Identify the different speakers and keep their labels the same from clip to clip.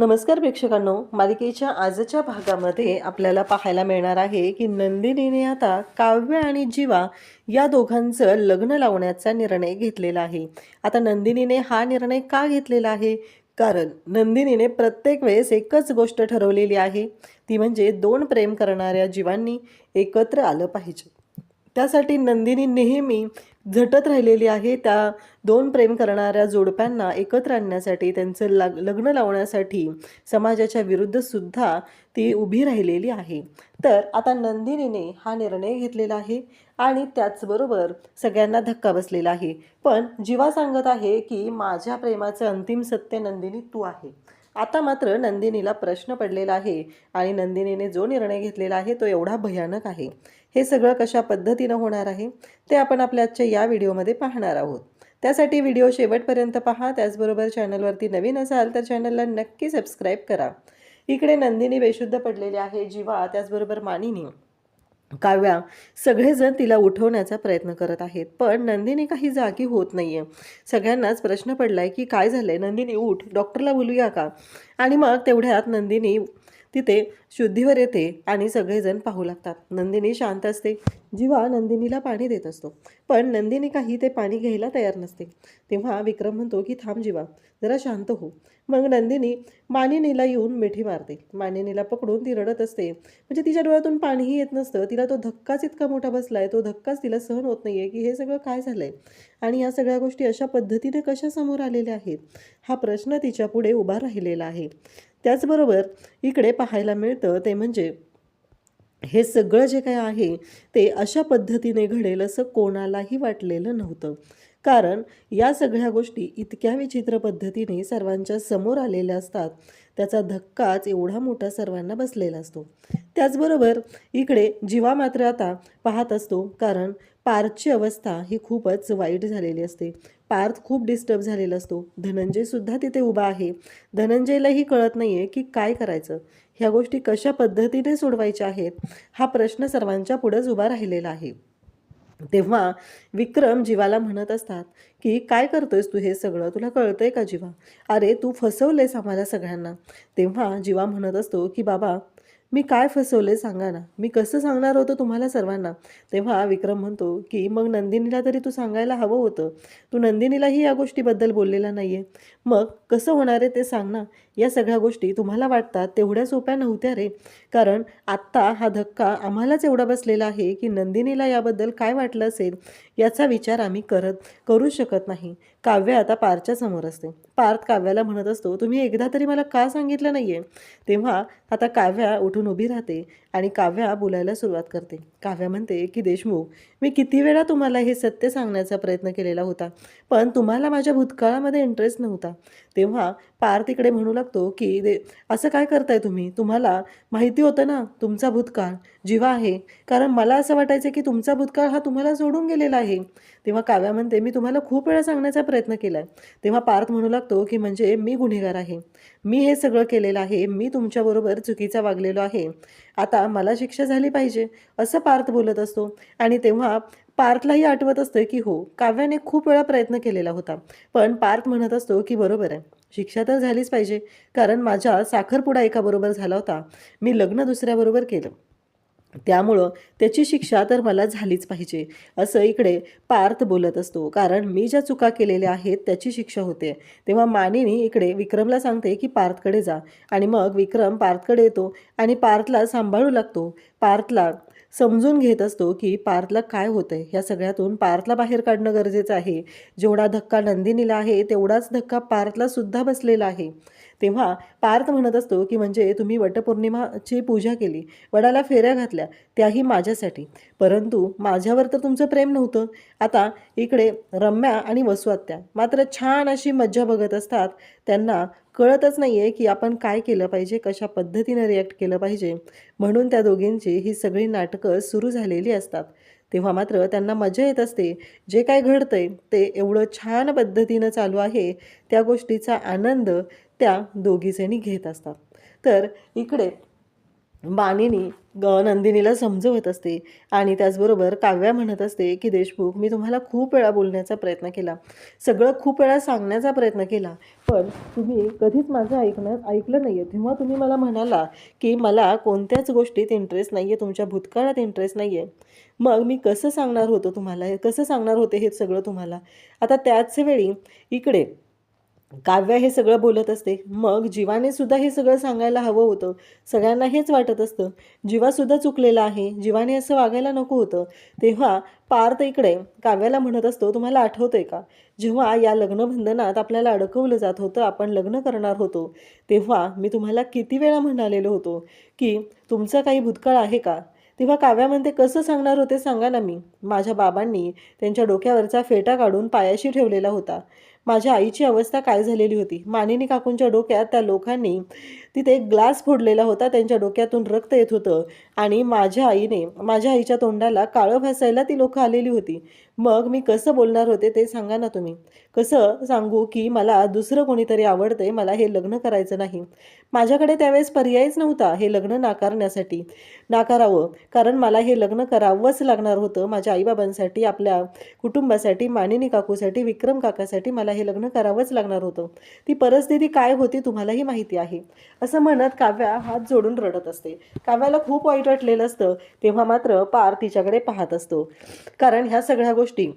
Speaker 1: नमस्कार प्रेक्षकांनो, मालिकेच्या आजच्या भागामध्ये आपल्याला पाहायला मिळणार आहे की नंदिनीने आता काव्य आणि जीवा या दोघांचं लग्न लावण्याचा निर्णय घेतलेला आहे. आता नंदिनीने हा निर्णय का घेतलेला आहे? कारण नंदिनीने प्रत्येक वेळेस एकच गोष्ट ठरवलेली आहे, ती म्हणजे दोन प्रेम करणाऱ्या जीवांनी एकत्र आलं पाहिजे. त्यासाठी नंदिनी नेहमी झटत राहिलेली आहे. त्या दोन प्रेम करणाऱ्या जोडप्यांना एकत्र आणण्यासाठी, त्यांचं लग्न लावण्यासाठी समाजाच्या विरुद्ध सुद्धा ती उभी राहिलेली आहे. तर आता नंदिनीने हा निर्णय घेतलेला आहे आणि त्याचबरोबर सगळ्यांना धक्का बसलेला आहे. पण जीवा सांगत आहे की माझ्या प्रेमाचं अंतिम सत्य नंदिनी तू आहे. आता मात्र नंदिनीला प्रश्न पडलेला आहे आणि नंदिनीने जो निर्णय घेतलेला आहे तो एवढा भयानक आहे. हे सगळं कशा पद्धतीनं होणार आहे ते आपण आपल्या आजच्या या व्हिडिओमध्ये पाहणार आहोत. त्यासाठी व्हिडिओ शेवटपर्यंत पहा. त्याचबरोबर चॅनलवरती नवीन असाल तर चॅनलला नक्की सबस्क्राईब करा. इकडे नंदिनी बेशुद्ध पडलेली आहे. जीवा त्याचबरोबर मानिनी, काव्या सगळेजण तिला उठवण्याचा प्रयत्न करत आहेत, पण नंदिनी काही जागी होत नाहीये. सगळ्यांनाच प्रश्न पडलाय की काय झालंय, नंदिनी उठ, डॉक्टरला बोलूया का? आणि मग तेवढ्यात नंदिनी तिथे शुद्धीवर येते आणि सगळेजण पाहू लागतात. नंदिनी शांत असते. जीवा नंदिनीला पाणी देत असतो, पण नंदिनी काही ते पाणी घ्यायला तयार नसते. तेव्हा विक्रम म्हणतो की थांब जीवा, जरा शांत हो. मग नंदिनी मानिनीला येऊन मिठी मारते. मानिनीला पकडून ती रडत असते. म्हणजे तिच्या डोळ्यातून पाणीही येत नसतं. तिला तो धक्काच इतका मोठा बसलाय, तो धक्काच तिला सहन होत नाहीये की हे सगळं काय झालंय आणि या सगळ्या गोष्टी अशा पद्धतीने कशा समोर आलेल्या आहेत, हा प्रश्न तिच्या पुढे उभा राहिलेला आहे. त्याचबरोबर इकडे पाहायला मिळतं ते म्हणजे हे सगळं जे काही आहे ते अशा पद्धतीने घडेल असं कोणालाही वाटलेलं नव्हतं. कारण या सगळ्या गोष्टी इतक्या विचित्र पद्धतीने सर्वांच्या समोर आलेल्या असतात, त्याचा धक्काच एवढा मोठा सर्वांना बसलेला असतो. त्याचबरोबर इकडे जीवा मात्र आता पाहत असतो, कारण पार्थची अवस्था ही खूपच वाईट झालेली असते. पार्थ खूप डिस्टर्ब झालेला असतो. धनंजयसुद्धा तिथे उभा आहे. धनंजयलाही कळत नाही आहे की काय करायचं, ह्या गोष्टी कशा पद्धतीने सोडवायच्या आहेत, हा प्रश्न सर्वांच्या पुढेच उभा राहिलेला आहे. तेव्हा विक्रम जीवाला म्हणत असतात की काय करतोयस तू हे सगळं, तुला कळतंय का जीवा? अरे तू फसवलेस आम्हाला सगळ्यांना. तेव्हा जीवा म्हणत असतो की बाबा मी काय फसवले सांगा ना, मी कसं सांगणार होतं तुम्हाला सर्वांना? तेव्हा विक्रम म्हणतो की मग नंदिनीला तरी तू सांगायला हवं होतं, तू नंदिनीलाही या गोष्टीबद्दल बोललेला नाहीये. मग कसं होणार आहे ते सांग ना. या सगळ्या गोष्टी तुम्हाला वाटतात तेवढ्या सोप्या नव्हत्या रे. कारण आत्ता हा धक्का आम्हालाच एवढा बसलेला आहे की नंदिनीला याबद्दल काय वाटलं असेल याचा विचार आम्ही करू शकत नाही. काव्य आता पार्थच्या समोर असते. पार्थ काव्याला म्हणत असतो तुम्ही एकदा तरी मला का सांगितलं नाहीये? तेव्हा आता काव्या उठून उभी राहते आणि काव्या बोलायला सुरुवात करते. काव्या म्हणते की देशमुख, मी किती वेळा तुम्हाला हे सत्य सांगण्याचा प्रयत्न केलेला होता, पण तुम्हाला माझ्या भूतकाळामध्ये इंटरेस्ट नव्हता. तेव्हा पार्थ इकडे म्हणू लागतो की असं काय करताय तुम्ही? तुम्हाला माहिती होतं ना तुमचा भूतकाळ जीवा आहे, कारण मला असं वाटायचं की तुमचा भूतकाळ हा तुम्हाला सोडून गेलेला आहे. तेव्हा काव्या म्हणते मी तुम्हाला खूप वेळा सांगण्याचा प्रयत्न केला आहे. तेव्हा पार्थ म्हणू लागतो की म्हणजे मी गुन्हेगार आहे, मी हे सगळं केलेलं आहे, मी तुमच्याबरोबर चुकीचा वागलेलो आहे, आता मला शिक्षा झाली पाहिजे, असं पार्थ बोलत असतो. आणि तेव्हा पार्थलाही आठवत असतं की हो, काव्याने खूप वेळा प्रयत्न केलेला होता, पण पार्थ म्हणत असतो की बरोबर आहे, शिक्षा तर झालीच पाहिजे, कारण माझ्या साखरपुडा एकाबरोबर झाला होता, मी लग्न दुसऱ्याबरोबर केलं, त्यामुळं त्याची शिक्षा तर मला झालीच पाहिजे, असं इकडे पार्थ बोलत असतो. कारण मी ज्या चुका केलेल्या आहेत त्याची शिक्षा होते. तेव्हा मानिनी इकडे विक्रमला सांगते की पार्थकडे जा, आणि मग विक्रम पार्थकडे येतो आणि पार्थला सांभाळू लागतो. पार्थला समजून घेत असतो की पार्थला काय होतंय, ह्या सगळ्यातून पार्थला बाहेर काढणं गरजेचं आहे. जेवढा धक्का नंदिनीला आहे तेवढाच धक्का पार्थला सुद्धा बसलेला आहे. तेव्हा पार्थ म्हणत असतो की म्हणजे तुम्ही वटपौर्णिमाची पूजा केली, वडाला फेऱ्या घातल्या, त्याही माझ्यासाठी, परंतु माझ्यावर तर तुमचं प्रेम नव्हतं. आता इकडे रम्या आणि वसुआत्या मात्र छान अशी मज्जा बघत असतात. त्यांना कळतच नाही आहे की आपण काय केलं पाहिजे, कशा पद्धतीने रिॲक्ट केलं पाहिजे, म्हणून त्या दोघींची ही सगळी नाटकं सुरू झालेली असतात. तेव्हा मात्र त्यांना मजा येत असते. जे काय घडतंय ते एवढं छान पद्धतीनं चालू आहे, त्या गोष्टीचा आनंद त्या दोघीजणी घेत असतात. तर इकडे मानिनी नंदिनीला समजवत असते आणि त्याचबरोबर काव्या म्हणत असते की देशमुख, मी तुम्हाला खूप वेळा बोलण्याचा प्रयत्न केला, सगळं खूप वेळा सांगण्याचा प्रयत्न केला, पण तुम्ही कधीच माझं ऐकलं नाही आहे. तेव्हा तुम्ही मला म्हणाला की मला कोणत्याच गोष्टीत इंटरेस्ट नाही आहे, तुमच्या भूतकाळात इंटरेस्ट नाही आहे. मग मी कसं सांगणार होतो तुम्हाला, कसं सांगणार होते हे सगळं तुम्हाला. आता त्याच वेळी इकडे काव्या हे सगळं बोलत असते. मग जीवाने सुद्धा हे सगळं सांगायला हवं होतं. सगळ्यांना हेच वाटत असतं, जीवासुद्धा चुकलेला आहे, जीवाने असं वागायला नको होतं. तेव्हा पार्थ इकडे काव्याला म्हणत असतो, तुम्हाला आठवतंय का, जेव्हा या लग्नबंधनात आपल्याला अडकवलं जात होतं, आपण लग्न करणार होतो, तेव्हा मी तुम्हाला किती वेळा म्हणालेलो होतो की तुमचा काही भूतकाळ आहे का. तेव्हा काव्या म्हणते, कसं सांगणार होते सांगा ना. मी माझ्या बाबांनी त्यांच्या डोक्यावरचा फेटा काढून पायाशी ठेवलेला होता. माझ्या आईची अवस्था काय झालेली होती, मानिनी काकूंच्या डोक्यात त्या लोकांनी तिथे एक ग्लास फोडलेला होता, त्यांच्या डोक्यातून रक्त येत होतं आणि माझ्या आईच्या तोंडाला काळं फासायला ती लोकं आलेली होती. मग मी कसं बोलणार होते ते सांगा ना तुम्ही. कसं सांगू की मला दुसरं कोणीतरी आवडते, मला हे लग्न करायचं नाही. माझ्याकडे त्यावेळेस पर्यायच नव्हता हे लग्न नाकारावं, कारण मला हे लग्न करावंच लागणार होतं. माझ्या आईबाबांसाठी, आपल्या कुटुंबासाठी, मानिनी काकूसाठी, विक्रम काकासाठी मला हे लग्न करावंच लागणार होतं. ती परिस्थिती काय होती तुम्हालाही माहिती आहे. असं म्हणत काव्या हात जोडून रडत असते. काव्याला खूप वाईट वाटलेलं असतं. तेव्हा मात्र पार्थ तिच्याकडे पाहत असतो, कारण ह्या सगळ्या गोष्टी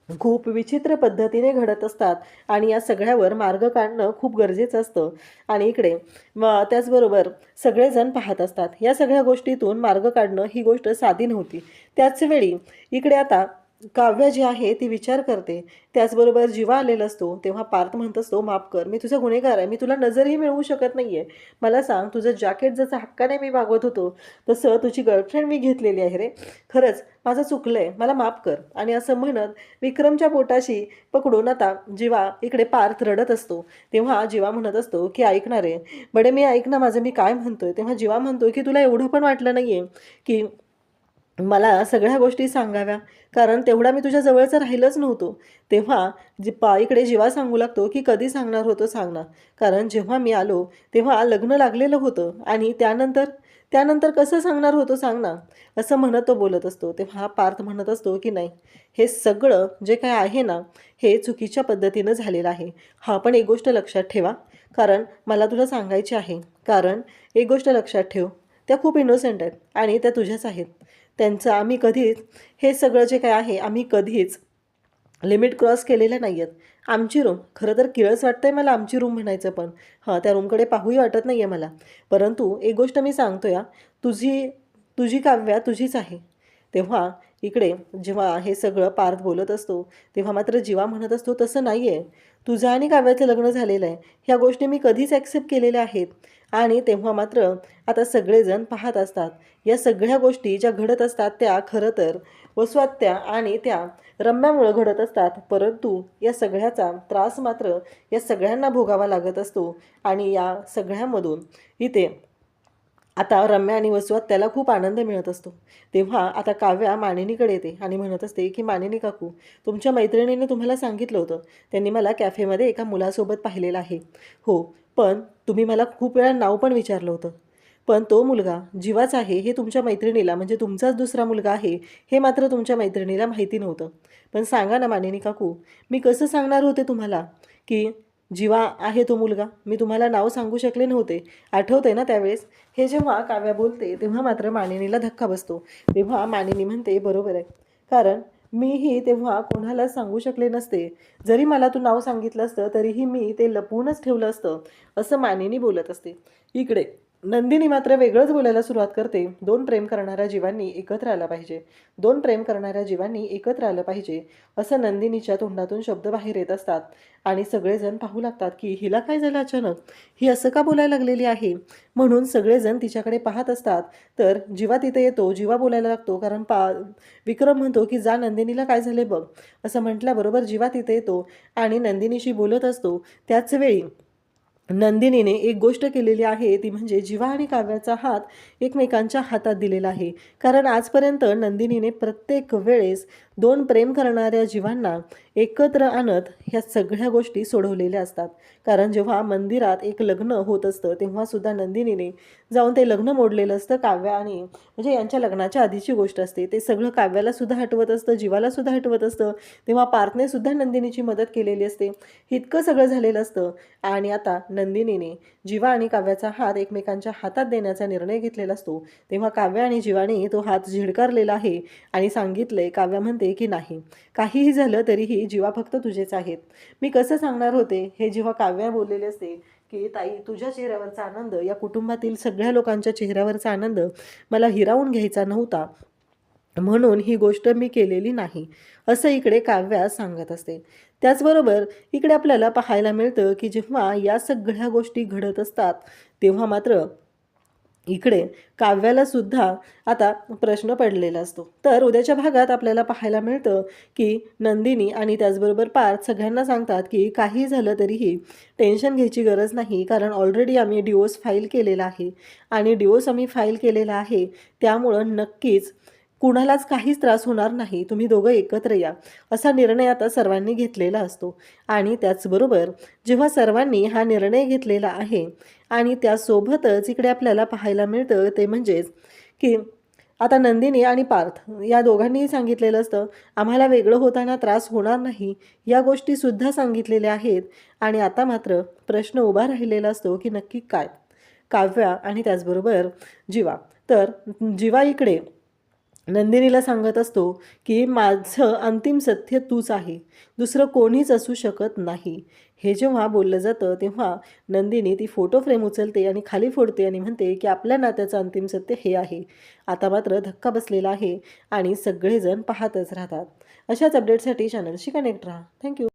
Speaker 1: खूप विचित्र पद्धतीने घडत असतात आणि या सगळ्यावर मार्ग काढणं खूप गरजेचं असतं. आणि इकडे त्याचबरोबर सगळेजण पाहत असतात. या सगळ्या गोष्टीतून मार्ग काढणं ही गोष्ट साधी नव्हती. त्याच वेळी इकडे आता काव्य जी आहे ती विचार करते. त्याचबरोबर जीवा आलेला असतो. तेव्हा पार्थ म्हणत असतो, माफ कर, मी तुझा गुन्हेगार आहे, मी तुला नजरही मिळवू शकत नाही आहे. मला सांग, तुझं जॅकेट जसं हक्काने मी मागवत होतो तसं तुझी गर्लफ्रेंड मी घेतलेली आहे रे, खरंच माझं चुकलं आहे, मला माफ कर. आणि असं म्हणत विक्रमच्या पोटाशी पकडून आता जीवा इकडे पार्थ रडत असतो. तेव्हा जीवा म्हणत असतो की ऐकणार आहे बडे, मी ऐक ना माझं, मी काय म्हणतोय. तेव्हा जीवा म्हणतो की तुला एवढं पण वाटलं नाही आहे की मला सगळ्या गोष्टी सांगाव्या, कारण तेवढा मी तुझ्या जवळचं राहिलंच नव्हतो. तेव्हा इकडे जीवा सांगू लागतो की कधी सांगणार होतो सांग ना, कारण जेव्हा मी आलो तेव्हा लग्न लागलेलं होतं आणि त्यानंतर त्यानंतर कसं सांगणार होतो सांग ना, असं म्हणत तो बोलत असतो. तेव्हा पार्थ म्हणत असतो की नाही, हे सगळं जे काय आहे ना, हे चुकीच्या पद्धतीनं झालेलं आहे. हा पण एक गोष्ट लक्षात ठेवा, कारण मला तुला सांगायची आहे. कारण एक गोष्ट लक्षात ठेव, त्या खूप इनोसेंट आहेत आणि त्या तुझ्याच आहेत. त्यांचं आम्ही कधीच, हे सगळं जे काय आहे आम्ही कधीच लिमिट क्रॉस केलेल्या नाही आहेत. आमची रूम, खरं तर किळस वाटतंय मला आमची रूम म्हणायचं, पण हां, त्या रूमकडे पाहूही वाटत नाही आहे मला. परंतु एक गोष्ट मी सांगतो या, तुझी तुझी काव्या तुझीच आहे. तेव्हा इकडे जेव्हा हे सगळं पार्थ बोलत असतो तेव्हा मात्र जीवा म्हणत असतो, तसं नाही आहे, तुझं आणि काव्याचं लग्न झालेलं आहे, ह्या गोष्टी मी कधीच ॲक्सेप्ट केलेल्या आहेत. आणि तेव्हा मात्र आता सगळेजण पाहत असतात. या सगळ्या गोष्टी ज्या घडत असतात त्या खरं तर वसवात्या आणि त्या रम्यामुळं घडत असतात, परंतु या सगळ्याचा त्रास मात्र या सगळ्यांना भोगावा लागत असतो. आणि या सगळ्यामधून इथे आता रम्या आणि वसवात त्याला खूप आनंद मिळत असतो. तेव्हा आता काव्या मानिनीकडे येते आणि म्हणत असते की मानिनी काकू, तुमच्या मैत्रिणीने तुम्हाला सांगितलं होतं, त्यांनी मला कॅफेमध्ये एका मुलासोबत पाहिलेलं आहे. हो, पण तुम्ही मला खूप वेळा नाव पण विचारलं होतं, पण तो मुलगा जीवाच आहे हे तुमच्या मैत्रिणीला, म्हणजे तुमचाच दुसरा मुलगा आहे हे मात्र तुमच्या मैत्रिणीला माहिती नव्हतं. पण सांगा ना मानिनी काकू, मी कसं सांगणार होते तुम्हाला की जीवा आहे तो मुलगा, मी तुम्हाला नाव सांगू शकले नव्हते. आठवतंय ना त्यावेळेस. हे जेव्हा काव्या बोलते तेव्हा मात्र मानिनीला धक्का बसतो. तेव्हा मानिनी म्हणते, बरोबर आहे, कारण मीही तेव्हा कोणाला सांगू शकले नसते. जरी मला तू नाव सांगितलं असतं तरीही मी ते लपवूनच ठेवलं असतं, असं मानिनी बोलत असते. इकडे नंदिनी मात्र वेगळंच बोलायला सुरुवात करते. दोन प्रेम करणाऱ्या जीवांनी एकत्र आलं पाहिजे, दोन प्रेम करणाऱ्या जीवांनी एकत्र आलं पाहिजे, असं नंदिनीच्या तोंडातून शब्द बाहेर येत असतात. आणि सगळेजण पाहू लागतात की हिला काय झालं अचानक, ही असं का बोलायला लागलेली आहे. म्हणून सगळेजण तिच्याकडे पाहत असतात. तर जीवा तिथे येतो, जीवा बोलायला लागतो, कारण विक्रम म्हणतो की जा नंदिनीला काय झाले बघ, असं म्हटल्याबरोबर जीवा तिथे येतो आणि नंदिनीशी बोलत असतो. त्याच वेळी नंदिनीने एक गोष्ट केलेली आहे, ती म्हणजे जीवा आणि काव्याचा हात एकमेकांच्या हातात दिलेला आहे. कारण आजपर्यंत नंदिनीने प्रत्येक वेळेस दोन प्रेम करणाऱ्या जीवांना एकत्र आणत ह्या सगळ्या गोष्टी सोडवलेल्या असतात. कारण जेव्हा मंदिरात एक लग्न होत असतं तेव्हासुद्धा नंदिनीने जाऊन ते लग्न मोडलेलं असतं. काव्य आणि म्हणजे यांच्या लग्नाच्या आधीची गोष्ट असते. ते सगळं काव्यालासुद्धा हटवत असतं, जीवालासुद्धा हटवत असतं. तेव्हा पार्थनेसुद्धा नंदिनीची मदत केलेली असते. इतकं सगळं झालेलं असतं आणि आता नंदिनीने जीवा आणि काव्याचा हात एकमेकांच्या हातात देण्याचा निर्णय घेतलेला असतो. तेव्हा काव्य आणि जीवाने तो हात झिडकारलेला आहे आणि सांगितलंय, काव्य म्हणते की नाही, काहीही झालं तरीही जीवा फक्त तुझेच आहेत. मी कसं सांगणार होते हे जेव्हा काव्य बोललेले असते की ताई, तुझ्या चेहऱ्यावरचा आनंद, या कुटुंबातील सगळ्या लोकांच्या चेहऱ्यावरचा आनंद मला हिरावून घ्यायचा नव्हता, म्हणून ही गोष्ट मी केलेली नाही, असं इकडे काव्या सांगत असते. त्याचबरोबर इकडे आपल्याला पाहायला मिळतं की जेव्हा या सगळ्या गोष्टी घडत असतात तेव्हा मात्र इकडे काव्याला सुद्धा आता प्रश्न पडलेला असतो. तर उद्याच्या भागात आपल्याला पाहायला मिळतं की नंदिनी आणि त्याचबरोबर पार्थ सगळ्यांना सांगतात की काही झालं तरीही टेन्शन घ्यायची गरज नाही, कारण ऑलरेडी आम्ही डिवोर्स फाईल केलेला आहे आणि डिवोर्स आम्ही फाईल केलेला आहे, त्यामुळं नक्कीच कुणालाच काहीच त्रास होणार नाही, तुम्ही दोघं एकत्र या, असा निर्णय आता सर्वांनी घेतलेला असतो. आणि त्याचबरोबर जेव्हा सर्वांनी हा निर्णय घेतलेला आहे आणि त्यासोबतच इकडे आपल्याला पाहायला मिळतं ते म्हणजेच की आता नंदिनी आणि पार्थ या दोघांनीही सांगितलेलं असतं, आम्हाला वेगळं होताना त्रास होणार नाही, या गोष्टीसुद्धा सांगितलेल्या आहेत. आणि आता मात्र प्रश्न उभा राहिलेला असतो की नक्की काय, काव्या आणि त्याचबरोबर जीवा. तर जीवा इकडे नंदिनीला सांगत असतो की माझं अंतिम सत्य तूच आहे, दुसरं कोणीच असू शकत नाही. हे जेव्हा बोललं जातं तेव्हा नंदिनी ती फोटो फ्रेम उचलते आणि खाली फोडते आणि म्हणते की आपल्या नात्याचं अंतिम सत्य हे आहे. आता मात्र धक्का बसलेला आहे आणि सगळेजण पाहतच राहतात. अशाच अपडेटसाठी चॅनलशी कनेक्ट राहा. थँक्यू.